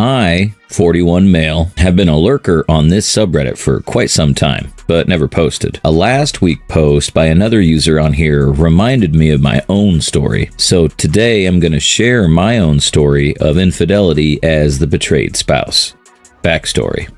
I, 41 male, have been a lurker on this subreddit for quite some time, but never posted. A last week post by another user on here reminded me of my own story, so today I'm going to share my own story of infidelity as the betrayed spouse. Backstory.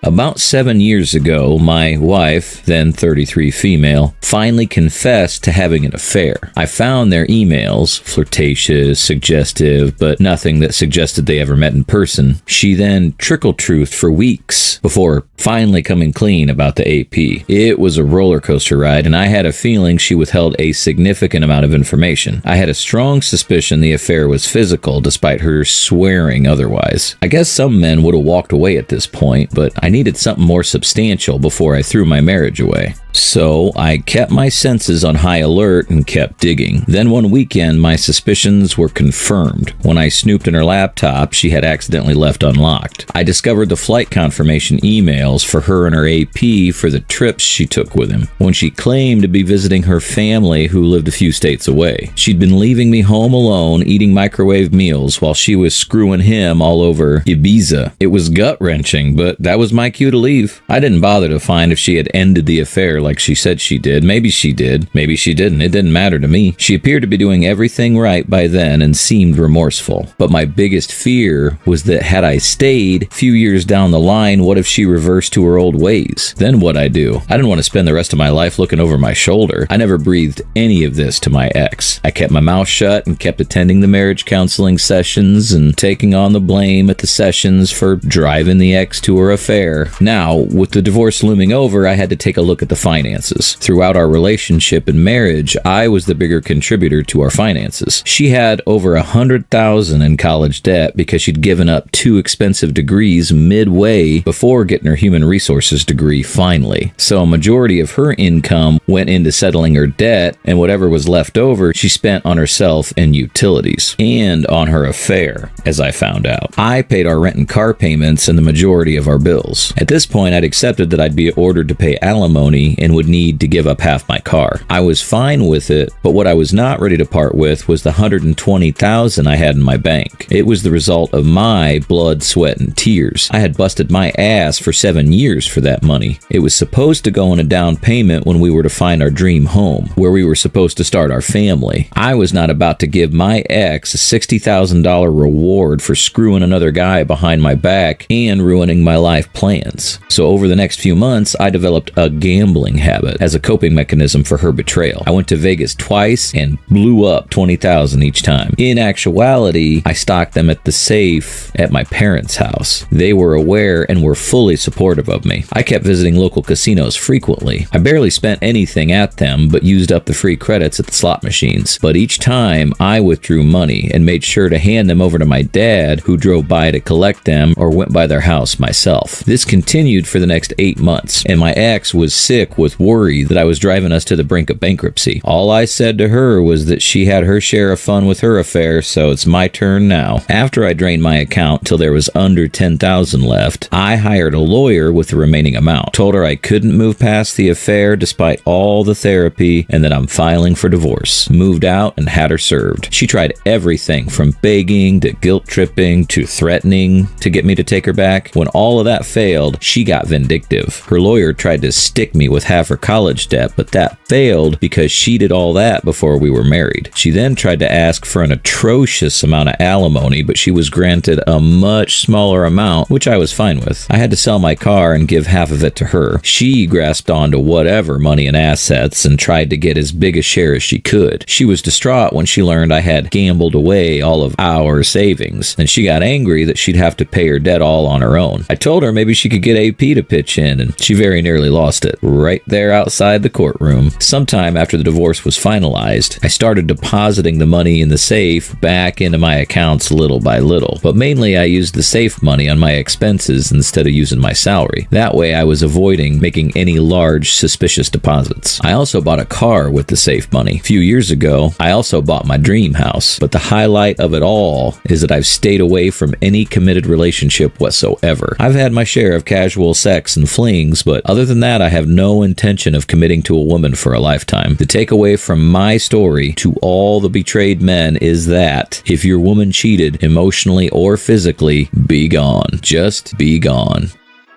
About 7 years ago, my wife, then 33 female, finally confessed to having an affair. I found their emails, flirtatious, suggestive, but nothing that suggested they ever met in person. She then trickle-truthed for weeks before finally coming clean about the AP. It was a roller coaster ride, and I had a feeling she withheld a significant amount of information. I had a strong suspicion the affair was physical, despite her swearing otherwise. I guess some men would have walked away at this point, but I needed something more substantial before I threw my marriage away. So I kept my senses on high alert and kept digging. Then one weekend, my suspicions were confirmed. When I snooped in her laptop, she had accidentally left unlocked. I discovered the flight confirmation emails for her and her AP for the trips she took with him, when she claimed to be visiting her family who lived a few states away. She'd been leaving me home alone, eating microwave meals, while she was screwing him all over Ibiza. It was gut-wrenching, but that was my cue to leave. I didn't bother to find if she had ended the affair like she said she did. Maybe she did. Maybe she didn't. It didn't matter to me. She appeared to be doing everything right by then and seemed remorseful. But my biggest fear was that had I stayed, a few years down the line, what if she reversed to her old ways? Then what'd I do? I didn't want to spend the rest of my life looking over my shoulder. I never breathed any of this to my ex. I kept my mouth shut and kept attending the marriage counseling sessions and taking on the blame at the sessions for driving the ex to her affair. Now, with the divorce looming over, I had to take a look at the finances. Throughout our relationship and marriage, I was the bigger contributor to our finances. She had over $100,000 in college debt because she'd given up 2 expensive degrees midway before getting her human resources degree finally. So a majority of her income went into settling her debt, and whatever was left over, she spent on herself and utilities, and on her affair, as I found out. I paid our rent and car payments and the majority of our bills. At this point, I'd accepted that I'd be ordered to pay alimony and would need to give up half my car. I was fine with it, but what I was not ready to part with was the $120,000 I had in my bank. It was the result of my blood, sweat, and tears. I had busted my ass for 7 years for that money. It was supposed to go in a down payment when we were to find our dream home, where we were supposed to start our family. I was not about to give my ex a $60,000 reward for screwing another guy behind my back and ruining my life plans. So over the next few months, I developed a gambling habit as a coping mechanism for her betrayal. I went to Vegas twice and blew up $20,000 each time. In actuality, I stocked them at the safe at my parents' house. They were aware and were fully supportive of me. I kept visiting local casinos frequently. I barely spent anything at them, but used up the free credits at the slot machines. But each time, I withdrew money and made sure to hand them over to my dad, who drove by to collect them or went by their house myself. This continued for the next 8 months, and my ex was sick with worry that I was driving us to the brink of bankruptcy. All I said to her was that she had her share of fun with her affair, so it's my turn now. After I drained my account till there was under $10,000 left, I hired a lawyer with the remaining amount. Told her I couldn't move past the affair despite all the therapy and that I'm filing for divorce. Moved out and had her served. She tried everything from begging to guilt tripping to threatening to get me to take her back. When all of that failed, she got vindictive. Her lawyer tried to stick me with half her college debt, but that failed because she did all that before we were married. She then tried to ask for an atrocious amount of alimony, but she was granted a much smaller amount, which I was fine with. I had to sell my car and give half of it to her. She grasped onto whatever money and assets and tried to get as big a share as she could. She was distraught when she learned I had gambled away all of our savings, and she got angry that she'd have to pay her debt all on her own. I told her maybe she could get AP to pitch in, and she very nearly lost it. Right there outside the courtroom. Sometime after the divorce was finalized, I started depositing the money in the safe back into my accounts little by little, but mainly I used the safe money on my expenses instead of using my salary. That way I was avoiding making any large suspicious deposits. I also bought a car with the safe money. A few years ago, I also bought my dream house, but the highlight of it all is that I've stayed away from any committed relationship whatsoever. I've had my share share of casual sex and flings, but other than that, I have no intention of committing to a woman for a lifetime. The takeaway from my story to all the betrayed men is that if your woman cheated emotionally or physically, be gone. Just be gone.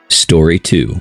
Story 2.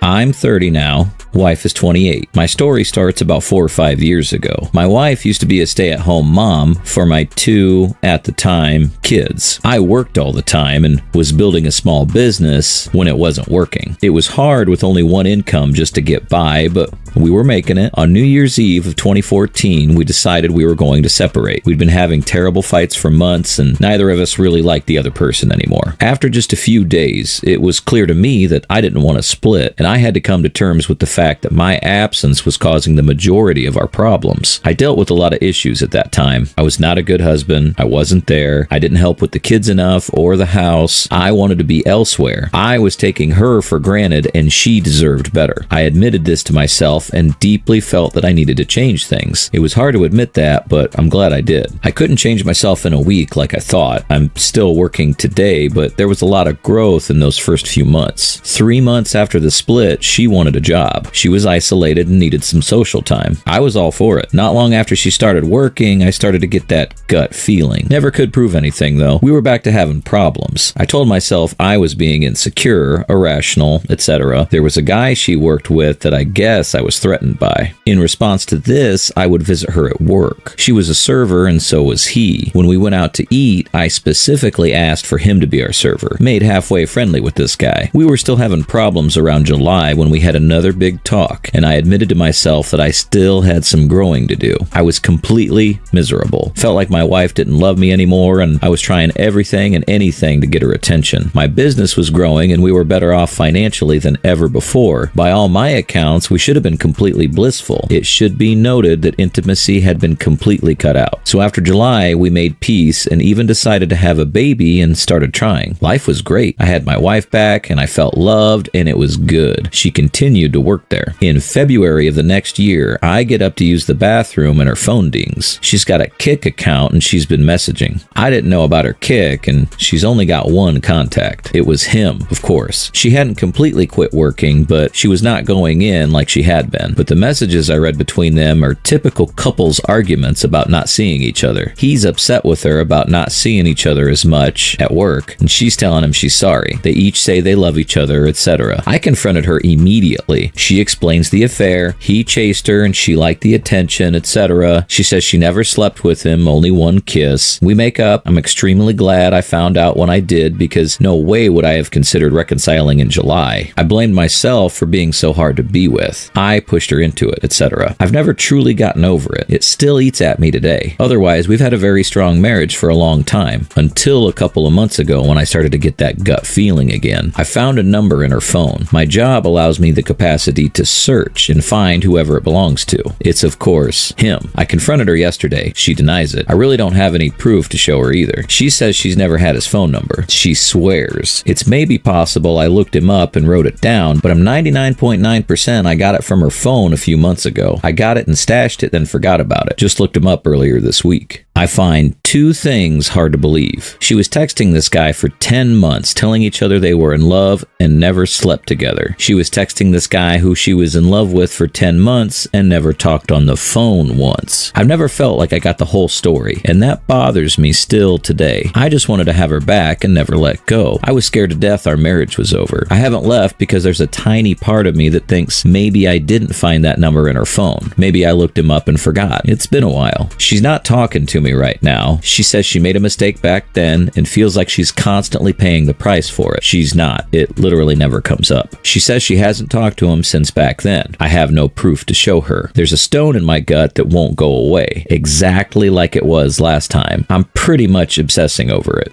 I'm 30 now. Wife is 28. My story starts about 4 or 5 years ago. My wife used to be a stay-at-home mom for my 2, at the time, kids. I worked all the time and was building a small business when it wasn't working. It was hard with only one income just to get by, but we were making it. On New Year's Eve of 2014, we decided we were going to separate. We'd been having terrible fights for months, and neither of us really liked the other person anymore. After just a few days, it was clear to me that I didn't want to split, and I had to come to terms with the fact that my absence was causing the majority of our problems. I dealt with a lot of issues at that time. I was not a good husband. I wasn't there. I didn't help with the kids enough or the house. I wanted to be elsewhere. I was taking her for granted, and she deserved better. I admitted this to myself and deeply felt that I needed to change things. It was hard to admit that, but I'm glad I did. I couldn't change myself in a week like I thought. I'm still working today, but there was a lot of growth in those first few months. 3 months after the split, she wanted a job. She was isolated and needed some social time. I was all for it. Not long after she started working, I started to get that gut feeling. Never could prove anything, though. We were back to having problems. I told myself I was being insecure, irrational, etc. There was a guy she worked with that I guess I was threatened by. In response to this, I would visit her at work. She was a server and so was he. When we went out to eat, I specifically asked for him to be our server. Made halfway friendly with this guy. We were still having problems around July when we had another big talk, and I admitted to myself that I still had some growing to do. I was completely miserable. Felt like my wife didn't love me anymore, and I was trying everything and anything to get her attention. My business was growing, and we were better off financially than ever before. By all my accounts, we should have been completely blissful. It should be noted that intimacy had been completely cut out. So after July, we made peace and even decided to have a baby and started trying. Life was great. I had my wife back, and I felt loved, and it was good. She continued to work there. In February of the next year, I get up to use the bathroom and her phone dings. She's got a Kik account and she's been messaging. I didn't know about her Kik, and she's only got one contact. It was him, of course. She hadn't completely quit working, but she was not going in like she had been. But the messages I read between them are typical couples arguments about not seeing each other. He's upset with her about not seeing each other as much at work, and she's telling him she's sorry. They each say they love each other, etc. I confronted her immediately. She explains the affair. He chased her and she liked the attention, etc. She says she never slept with him, only one kiss. We make up. I'm extremely glad I found out when I did, because no way would I have considered reconciling in July. I blamed myself for being so hard to be with. I pushed her into it, etc. I've never truly gotten over it. It still eats at me today. Otherwise, we've had a very strong marriage for a long time, until a couple of months ago when I started to get that gut feeling again. I found a number in her phone. My job allows me the capacity to search and find whoever it belongs to. It's, of course, him. I confronted her yesterday. She denies it. I really don't have any proof to show her either. She says she's never had his phone number. She swears. It's maybe possible I looked him up and wrote it down, but I'm 99.9% I got it from her phone a few months ago. I got it and stashed it, then forgot about it. Just looked him up earlier this week. I find 2 things hard to believe. She was texting this guy for 10 months, telling each other they were in love and never slept together. She was texting this guy who she was in love with for 10 months and never talked on the phone once. I've never felt like I got the whole story, and that bothers me still today. I just wanted to have her back and never let go. I was scared to death our marriage was over. I haven't left because there's a tiny part of me that thinks maybe I didn't find that number in her phone. Maybe I looked him up and forgot. It's been a while. She's not talking to me right now. She says she made a mistake back then and feels like she's constantly paying the price for it. She's not. It literally never comes up. She says she hasn't talked to him since back then. I have no proof to show her. There's a stone in my gut that won't go away, exactly like it was last time. I'm pretty much obsessing over it.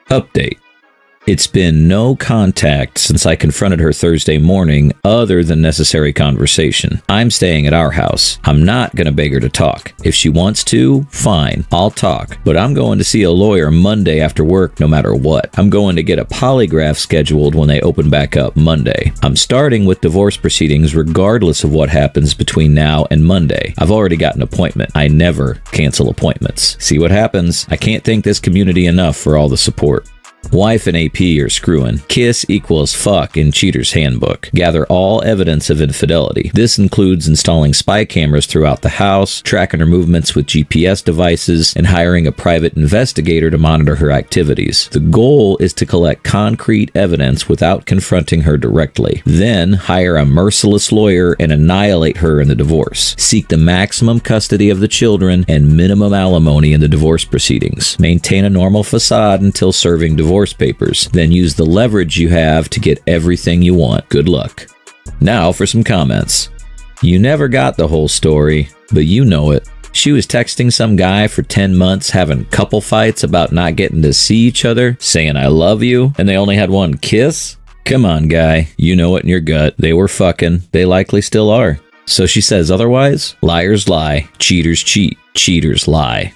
Update. It's been no contact since I confronted her Thursday morning other than necessary conversation. I'm staying at our house. I'm not going to beg her to talk. If she wants to, fine, I'll talk. But I'm going to see a lawyer Monday after work no matter what. I'm going to get a polygraph scheduled when they open back up Monday. I'm starting with divorce proceedings regardless of what happens between now and Monday. I've already got an appointment. I never cancel appointments. See what happens. I can't thank this community enough for all the support. Wife and AP are screwing. Kiss equals fuck in Cheater's Handbook. Gather all evidence of infidelity. This includes installing spy cameras throughout the house, tracking her movements with GPS devices, and hiring a private investigator to monitor her activities. The goal is to collect concrete evidence without confronting her directly. Then hire a merciless lawyer and annihilate her in the divorce. Seek the maximum custody of the children and minimum alimony in the divorce proceedings. Maintain a normal facade until serving divorce papers. Then use the leverage you have to get everything you want. Good luck. Now for some comments. You never got the whole story, but you know it. She was texting some guy for 10 months, having couple fights about not getting to see each other, saying I love you, and they only had one kiss? Come on, guy. You know it in your gut. They were fucking. They likely still are. So she says otherwise? Liars lie. Cheaters cheat. Cheaters lie.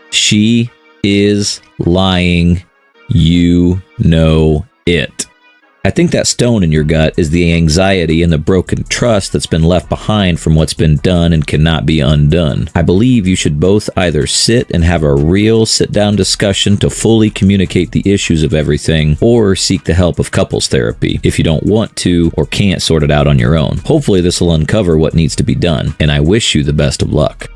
She is lying. You know it. I think that stone in your gut is the anxiety and the broken trust that's been left behind from what's been done and cannot be undone. I believe you should both either sit and have a real sit-down discussion to fully communicate the issues of everything, or seek the help of couples therapy if you don't want to or can't sort it out on your own. Hopefully this will uncover what needs to be done, and I wish you the best of luck.